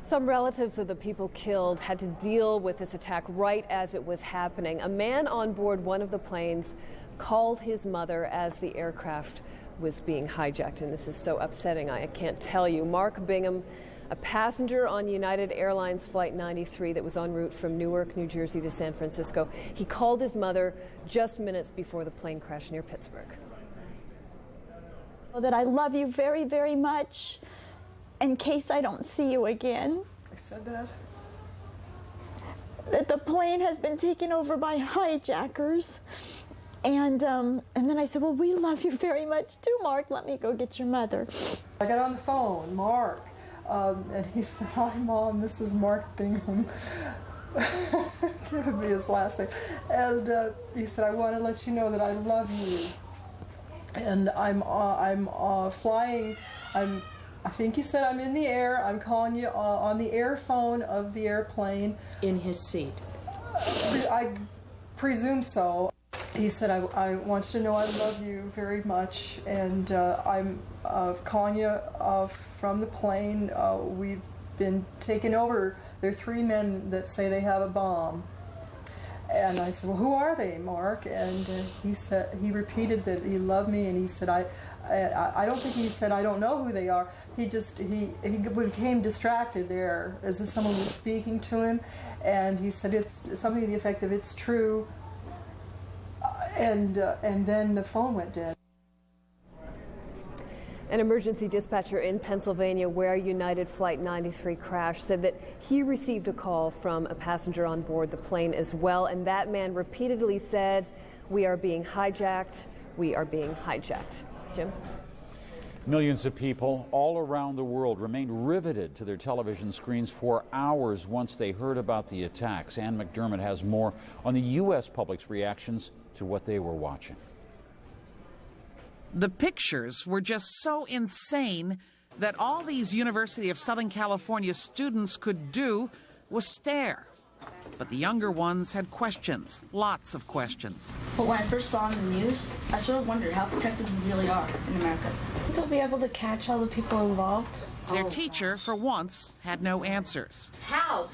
[SPEAKER 4] Some relatives of the people killed had to deal with this attack right as it was happening. A man on board one of the planes called his mother as the aircraft was being hijacked, and this is so upsetting, I can't tell you. Mark Bingham, a passenger on United Airlines Flight 93 that was en route from Newark, New Jersey to San Francisco. He called his mother just minutes before the plane crashed near Pittsburgh.
[SPEAKER 24] That I love you very, very much in case I don't see you again.
[SPEAKER 25] I said that.
[SPEAKER 24] That the plane has been taken over by hijackers. And then I said, well, we love you very much too, Mark. Let me go get your mother.
[SPEAKER 25] I got on the phone, Mark. And he said, hi, Mom, this is Mark Bingham. Giving me his last name. And he said, I want to let you know that I love you. And I'm flying. I think he said I'm in the air. I'm calling you on the airphone of the airplane.
[SPEAKER 26] In his seat?
[SPEAKER 25] I presume so. He said, I want you to know I love you very much, and I'm calling you from the plane. We've been taken over. There are 3 men that say they have a bomb. And I said, well, who are they, Mark? And he repeated that he loved me, and he said, I don't think he said, I don't know who they are. He became distracted there as if someone was speaking to him, and he said it's something to the effect of it's true, and then the phone went dead.
[SPEAKER 4] An emergency dispatcher in Pennsylvania where United Flight 93 crashed said that he received a call from a passenger on board the plane as well, and that man repeatedly said, we are being hijacked, we are being hijacked. Jim?
[SPEAKER 3] Millions of people all around the world remained riveted to their television screens for hours once they heard about the attacks. Ann McDermott has more on the U.S. public's reactions to what they were watching.
[SPEAKER 27] The pictures were just so insane that all these University of Southern California students could do was stare. But the younger ones had questions, lots of questions.
[SPEAKER 2] But when I first saw on the news, I sort of wondered how protected we really are in America.
[SPEAKER 9] Think they'll be able to catch all the people involved?
[SPEAKER 27] Their teacher, for once, had no answers.
[SPEAKER 10] How?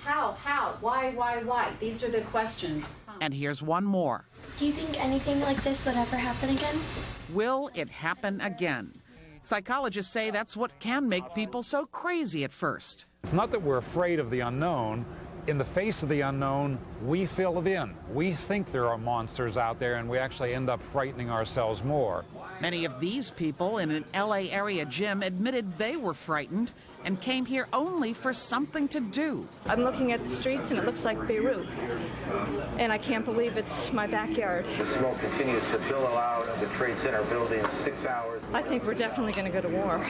[SPEAKER 10] Why? These are the questions.
[SPEAKER 27] And here's one more.
[SPEAKER 24] Do you think anything like this would ever happen again?
[SPEAKER 27] Will it happen again? Psychologists say that's what can make people so crazy at first.
[SPEAKER 11] It's not that we're afraid of the unknown. In the face of the unknown, we fill it in. We think there are monsters out there, and we actually end up frightening ourselves more.
[SPEAKER 27] Many of these people in an LA area gym admitted they were frightened and came here only for something to do.
[SPEAKER 12] I'm looking at the streets and it looks like Beirut, and I can't believe it's my backyard.
[SPEAKER 13] The smoke continues to billow out of the Trade Center building 6 hours.
[SPEAKER 12] I think we're definitely going to go to war.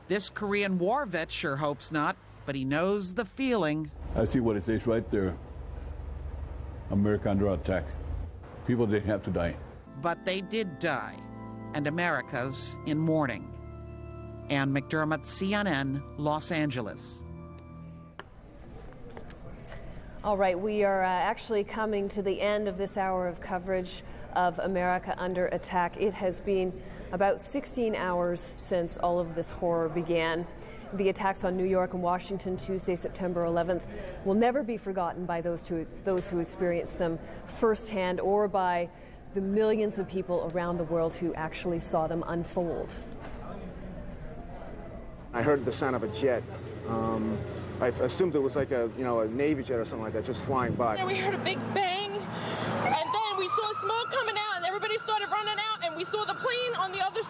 [SPEAKER 27] This Korean War vet sure hopes not, but he knows the feeling.
[SPEAKER 26] I see what it says right there. America under attack. People didn't have to die.
[SPEAKER 27] But they did die, and America's in mourning. Ann McDermott, CNN, Los Angeles.
[SPEAKER 4] All right, we are actually coming to the end of this hour of coverage of America Under Attack. It has been about 16 hours since all of this horror began. The attacks on New York and Washington Tuesday, September 11th, will never be forgotten by those who experienced them firsthand or by the millions of people around the world who actually saw them unfold.
[SPEAKER 1] I heard the sound of a jet. I assumed it was like a Navy jet or something like that, just flying by.
[SPEAKER 28] And we heard a big bang, and then we saw smoke coming out, and everybody started running out, and we saw the plane on the other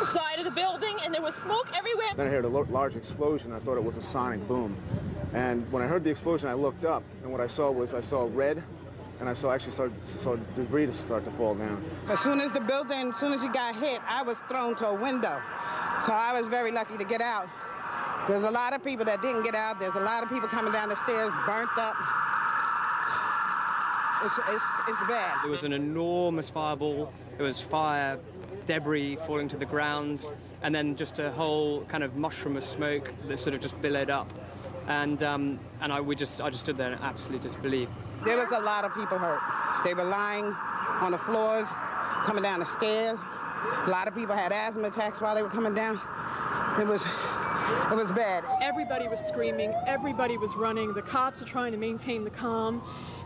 [SPEAKER 28] side of the building, and there was smoke everywhere.
[SPEAKER 1] Then I heard a large explosion. I thought it was a sonic boom. And when I heard the explosion, I looked up, and what I saw red, and I saw debris start to fall down.
[SPEAKER 29] As soon as he got hit, I was thrown to a window. So I was very lucky to get out. There's a lot of people that didn't get out. There's a lot of people coming down the stairs, burnt up. It's bad.
[SPEAKER 30] There was an enormous fireball. There was fire, debris falling to the ground, and then just a whole kind of mushroom of smoke that sort of just billowed up. And I just stood there in absolute disbelief.
[SPEAKER 29] There was a lot of people hurt. They were lying on the floors, coming down the stairs. A lot of people had asthma attacks while they were coming down. It was bad.
[SPEAKER 12] Everybody was screaming. Everybody was running. The cops were trying to maintain the calm.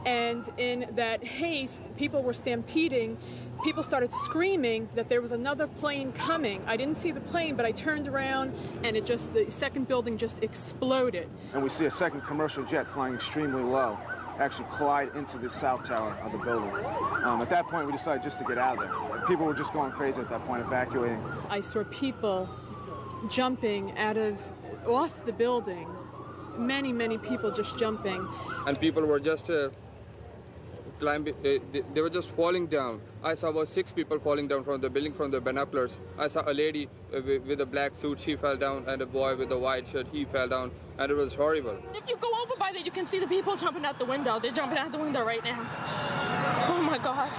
[SPEAKER 12] And in that haste, people were stampeding. People started screaming that there was another plane coming. I didn't see the plane, but I turned around, and the second building just exploded.
[SPEAKER 1] And we see a second commercial jet flying extremely low actually collide into the south tower of the building. At that point, we decided just to get out of there. People were just going crazy at that point, evacuating.
[SPEAKER 12] I saw people jumping off the building. Many people just jumping.
[SPEAKER 31] And people were just climbing, they were just falling down. I saw about 6 people falling down from the building from the binoculars. I saw a lady with a black suit, she fell down, and a boy with a white shirt, he fell down, and it was horrible.
[SPEAKER 28] If you go over by there, you can see the people jumping out the window. They're jumping out the window right now. Oh my God.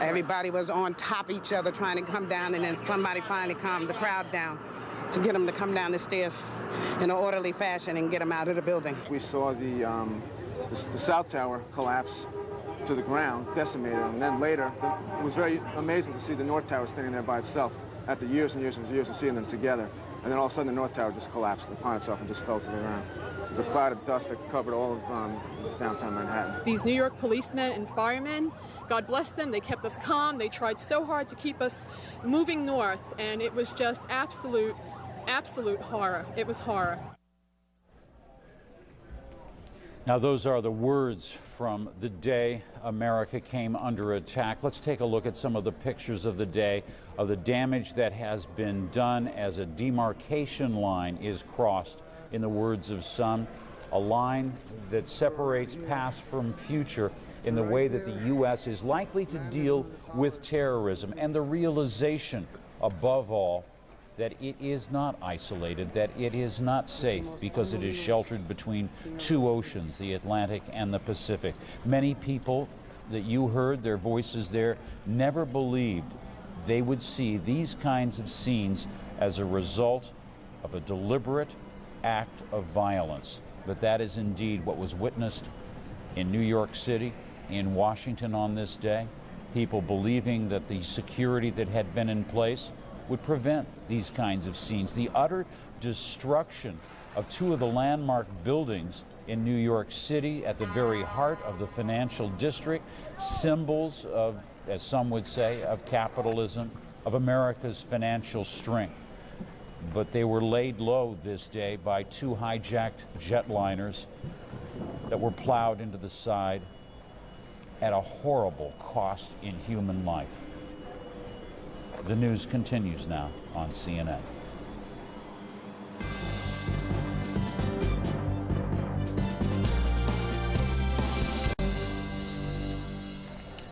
[SPEAKER 29] Everybody was on top of each other trying to come down, and then somebody finally calmed the crowd down to get them to come down the stairs in an orderly fashion and get them out of the building.
[SPEAKER 1] We saw the south tower collapse to the ground, decimated, and then later, it was very amazing to see the north tower standing there by itself after years and years and years of seeing them together. And then all of a sudden, the north tower just collapsed upon itself and just fell to the ground. It was a cloud of dust that covered all of downtown Manhattan.
[SPEAKER 12] These New York policemen and firemen, God bless them, they kept us calm. They tried so hard to keep us moving north, and it was just absolute horror. It was horror.
[SPEAKER 3] Now, those are the words from the day America came under attack. Let's take a look at some of the pictures of the day, of the damage that has been done as a demarcation line is crossed, in the words of some, a line that separates past from future in the way that the U.S. is likely to deal with terrorism, and the realization, above all, that it is not isolated, that it is not safe because it is sheltered between 2 oceans, the Atlantic and the Pacific. Many people that you heard their voices there never believed they would see these kinds of scenes as a result of a deliberate act of violence. But that is indeed what was witnessed in New York City, in Washington on this day, people believing that the security that had been in place would prevent these kinds of scenes. The utter destruction of two of the landmark buildings in New York City at the very heart of the financial district, symbols of, as some would say, of capitalism, of America's financial strength. But they were laid low this day by two hijacked jetliners that were plowed into the side at a horrible cost in human life. The news continues now on CNN.